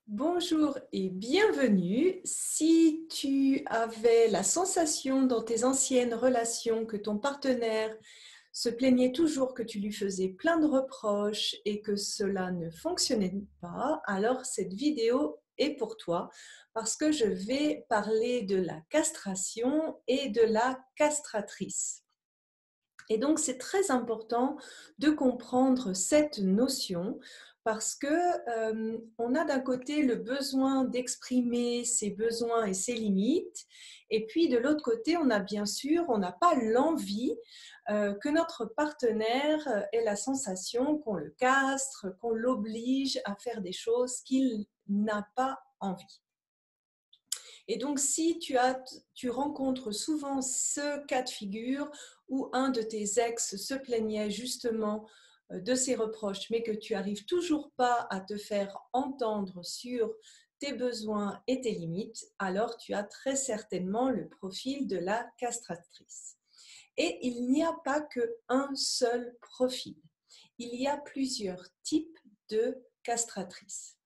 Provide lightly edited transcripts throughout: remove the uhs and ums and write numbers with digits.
Bonjour et bienvenue. Si tu avais la sensation dans tes anciennes relations que ton partenaire se plaignait toujours, que tu lui faisais plein de reproches et que cela ne fonctionnait pas, alors cette vidéo est pour toi parce que je vais parler de la castration et de la castratrice. Et donc, c'est très important de comprendre cette notion parce que on a d'un côté le besoin d'exprimer ses besoins et ses limites, et puis de l'autre côté, on a bien sûr, on n'a pas l'envie que notre partenaire ait la sensation qu'on le castre, qu'on l'oblige à faire des choses qu'il n'a pas envie. Et donc, si tu rencontres souvent ce cas de figure où un de tes ex se plaignait justement de ses reproches, mais que tu n'arrives toujours pas à te faire entendre sur tes besoins et tes limites, alors tu as très certainement le profil de la castratrice. Et il n'y a pas qu'un seul profil. Il y a plusieurs types de castratrices.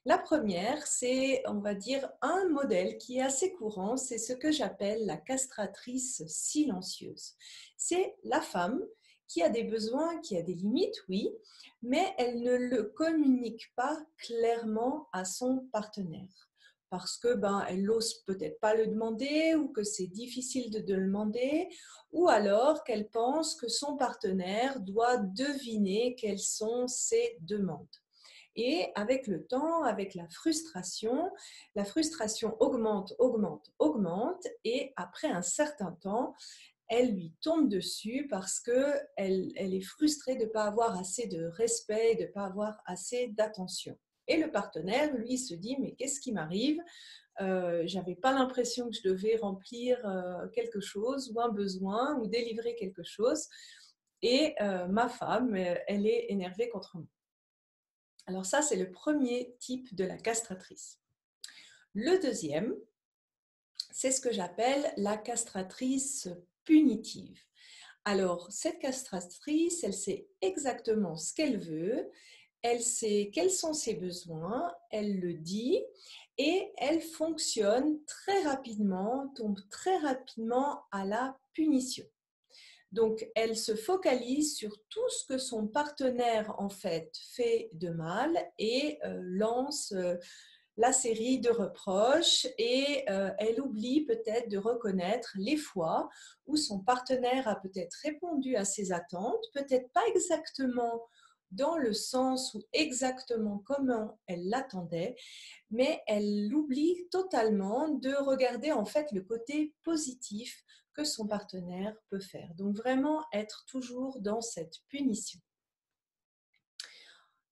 La première, c'est, on va dire, un modèle qui est assez courant, c'est ce que j'appelle la castratrice silencieuse. C'est la femme qui a des besoins, qui a des limites, oui, mais elle ne le communique pas clairement à son partenaire parce que elle n'ose peut-être pas le demander ou que c'est difficile de le demander, ou alors qu'elle pense que son partenaire doit deviner quelles sont ses demandes. Et avec le temps, avec la frustration augmente, augmente, augmente, et après un certain temps, elle lui tombe dessus parce qu'elle est frustrée de ne pas avoir assez de respect, de ne pas avoir assez d'attention. Et le partenaire, lui, se dit, mais qu'est-ce qui m'arrive ? J'avais pas l'impression que je devais remplir quelque chose ou un besoin ou délivrer quelque chose. Et ma femme, elle est énervée contre moi. Alors ça, c'est le premier type de la castratrice. Le deuxième, c'est ce que j'appelle la castratrice punitive. Alors, cette castratrice, elle sait exactement ce qu'elle veut, elle sait quels sont ses besoins, elle le dit et elle fonctionne très rapidement, tombe très rapidement à la punition. Donc, elle se focalise sur tout ce que son partenaire en fait de mal et lance la série de reproches et elle oublie peut-être de reconnaître les fois où son partenaire a peut-être répondu à ses attentes, peut-être pas exactement dans le sens ou exactement comment elle l'attendait, mais elle oublie totalement de regarder en fait le côté positif que son partenaire peut faire. Donc vraiment être toujours dans cette punition.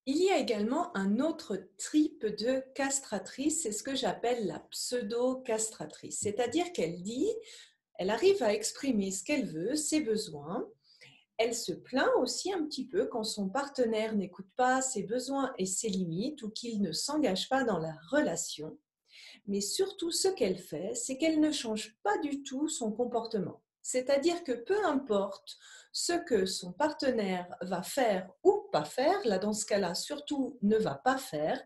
Il y a également un autre type de castratrice, c'est ce que j'appelle la pseudo-castratrice. C'est-à-dire qu'elle dit, elle arrive à exprimer ce qu'elle veut, ses besoins. Elle se plaint aussi un petit peu quand son partenaire n'écoute pas ses besoins et ses limites ou qu'il ne s'engage pas dans la relation. Mais surtout, ce qu'elle fait, c'est qu'elle ne change pas du tout son comportement. C'est-à-dire que peu importe ce que son partenaire va faire ou pas faire, là dans ce cas-là surtout ne va pas faire,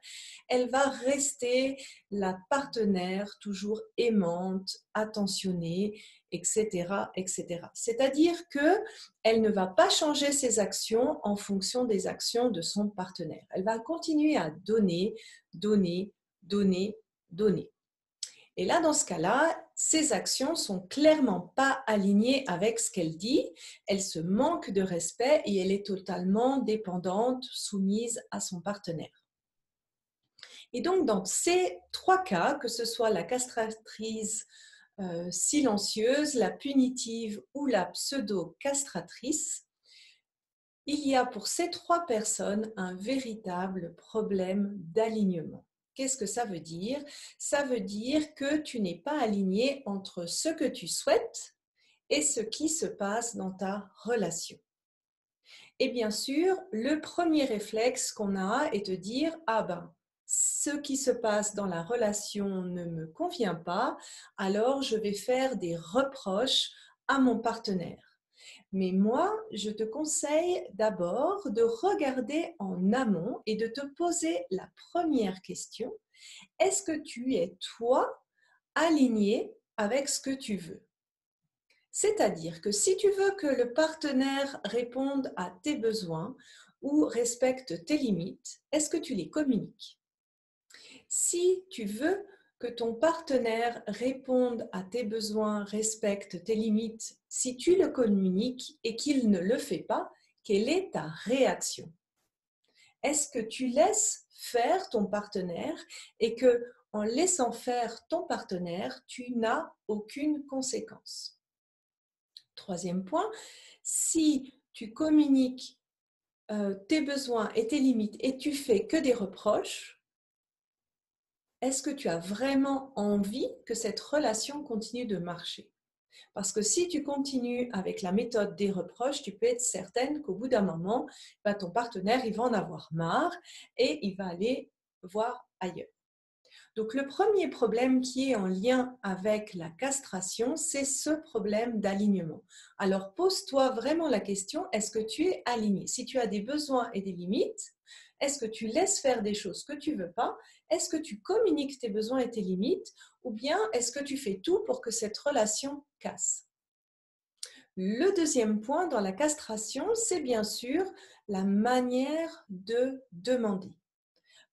elle va rester la partenaire toujours aimante, attentionnée, etc., etc. C'est-à-dire qu'elle ne va pas changer ses actions en fonction des actions de son partenaire. Elle va continuer à donner, donner, donner, donner. Et là, dans ce cas-là, ses actions sont clairement pas alignées avec ce qu'elle dit. Elle se manque de respect et elle est totalement dépendante, soumise à son partenaire. Et donc, dans ces trois cas, que ce soit la castratrice silencieuse, la punitive ou la pseudo-castratrice, il y a pour ces trois personnes un véritable problème d'alignement. Qu'est-ce que ça veut dire ? Ça veut dire que tu n'es pas aligné entre ce que tu souhaites et ce qui se passe dans ta relation. Et bien sûr, le premier réflexe qu'on a est de dire « Ah ben, ce qui se passe dans la relation ne me convient pas, alors je vais faire des reproches à mon partenaire. » Mais moi, je te conseille d'abord de regarder en amont et de te poser la première question. Est-ce que tu es, toi, aligné avec ce que tu veux? C'est-à-dire que si tu veux que le partenaire réponde à tes besoins ou respecte tes limites, est-ce que tu les communiques? Si tu veux que ton partenaire réponde à tes besoins, respecte tes limites, si tu le communiques et qu'il ne le fait pas, quelle est ta réaction? Est-ce que tu laisses faire ton partenaire et que, en laissant faire ton partenaire, tu n'as aucune conséquence? Troisième point, si tu communiques tes besoins et tes limites et tu fais que des reproches, est-ce que tu as vraiment envie que cette relation continue de marcher? Parce que si tu continues avec la méthode des reproches, tu peux être certaine qu'au bout d'un moment, ton partenaire, il va en avoir marre et il va aller voir ailleurs. Donc, le premier problème qui est en lien avec la castration, c'est ce problème d'alignement. Alors, pose-toi vraiment la question, est-ce que tu es aligné? Si tu as des besoins et des limites, est-ce que tu laisses faire des choses que tu ne veux pas? Est-ce que tu communiques tes besoins et tes limites? Ou bien est-ce que tu fais tout pour que cette relation casse? Le deuxième point dans la castration, c'est bien sûr la manière de demander.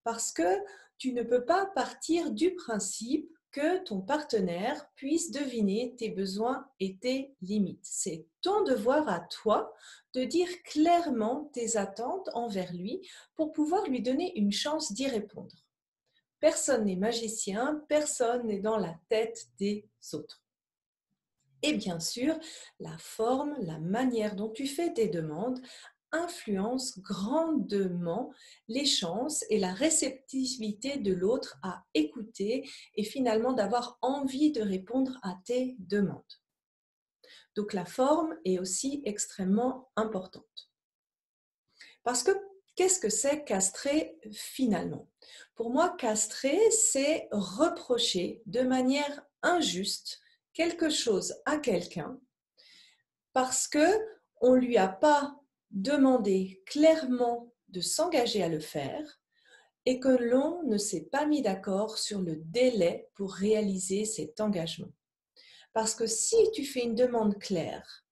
Parce que tu ne peux pas partir du principe que ton partenaire puisse deviner tes besoins et tes limites. C'est ton devoir à toi de dire clairement tes attentes envers lui pour pouvoir lui donner une chance d'y répondre. Personne n'est magicien, personne n'est dans la tête des autres. Et bien sûr, la forme, la manière dont tu fais tes demandes influence grandement les chances et la réceptivité de l'autre à écouter et finalement d'avoir envie de répondre à tes demandes. Donc la forme est aussi extrêmement importante. Parce que qu'est-ce que c'est castrer finalement? Pour moi, castrer, c'est reprocher de manière injuste quelque chose à quelqu'un parce qu'on ne lui a pas demandé clairement de s'engager à le faire et que l'on ne s'est pas mis d'accord sur le délai pour réaliser cet engagement. Parce que si tu fais une demande claire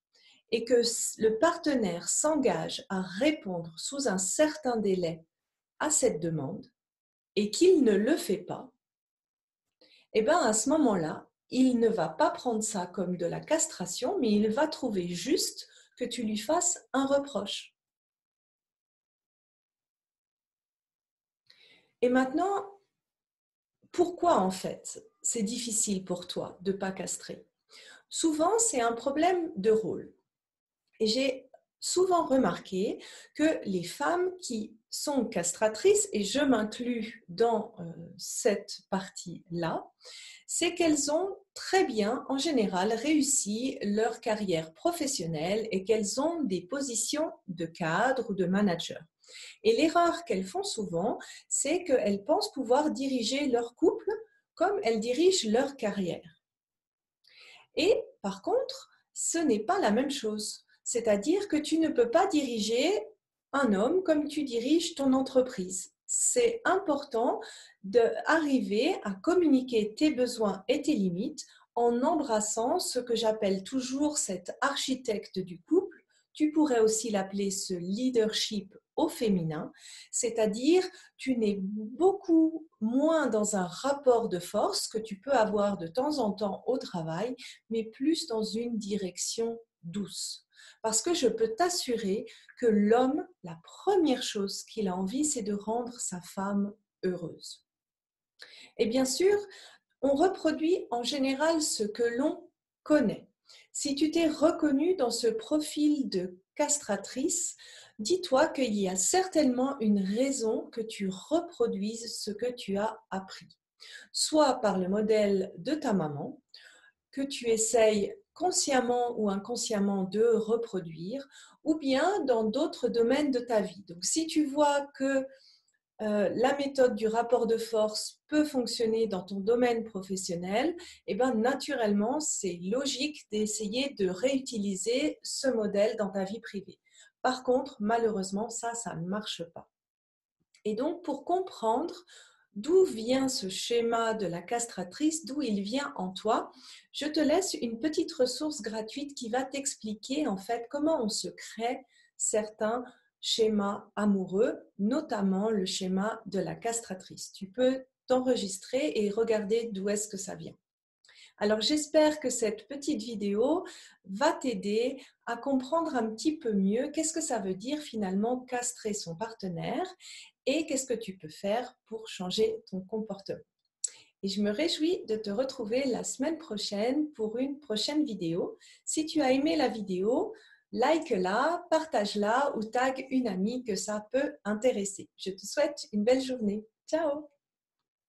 et que le partenaire s'engage à répondre sous un certain délai à cette demande et qu'il ne le fait pas, eh bien à ce moment-là, il ne va pas prendre ça comme de la castration, mais il va trouver juste que tu lui fasses un reproche. Et maintenant, pourquoi en fait c'est difficile pour toi de ne pas castrer? Souvent, c'est un problème de rôle. Et j'ai souvent remarqué que les femmes qui sont castratrices, et je m'inclus dans cette partie-là, c'est qu'elles ont très bien, en général, réussi leur carrière professionnelle et qu'elles ont des positions de cadre ou de manager. Et l'erreur qu'elles font souvent, c'est qu'elles pensent pouvoir diriger leur couple comme elles dirigent leur carrière. Et par contre, ce n'est pas la même chose. C'est-à-dire que tu ne peux pas diriger un homme comme tu diriges ton entreprise. C'est important d'arriver à communiquer tes besoins et tes limites en embrassant ce que j'appelle toujours cet architecte du couple. Tu pourrais aussi l'appeler ce leadership au féminin, c'est-à-dire tu n'es beaucoup moins dans un rapport de force que tu peux avoir de temps en temps au travail, mais plus dans une direction douce. Parce que je peux t'assurer que l'homme, la première chose qu'il a envie, c'est de rendre sa femme heureuse. Et bien sûr, on reproduit en général ce que l'on connaît. Si tu t'es reconnue dans ce profil de castratrice, dis-toi qu'il y a certainement une raison que tu reproduises ce que tu as appris. Soit par le modèle de ta maman, que tu essayes consciemment ou inconsciemment de reproduire, ou bien dans d'autres domaines de ta vie. Donc si tu vois que la méthode du rapport de force peut fonctionner dans ton domaine professionnel, et bien naturellement, c'est logique d'essayer de réutiliser ce modèle dans ta vie privée. Par contre, malheureusement, ça ne marche pas. Et donc, pour comprendre d'où vient ce schéma de la castratrice, d'où il vient en toi, je te laisse une petite ressource gratuite qui va t'expliquer en fait comment on se crée certains schémas amoureux, notamment le schéma de la castratrice. Tu peux t'enregistrer et regarder d'où est-ce que ça vient. Alors, j'espère que cette petite vidéo va t'aider à comprendre un petit peu mieux qu'est-ce que ça veut dire finalement castrer son partenaire et qu'est-ce que tu peux faire pour changer ton comportement. Et je me réjouis de te retrouver la semaine prochaine pour une prochaine vidéo. Si tu as aimé la vidéo, like-la, partage-la ou tag une amie que ça peut intéresser. Je te souhaite une belle journée. Ciao!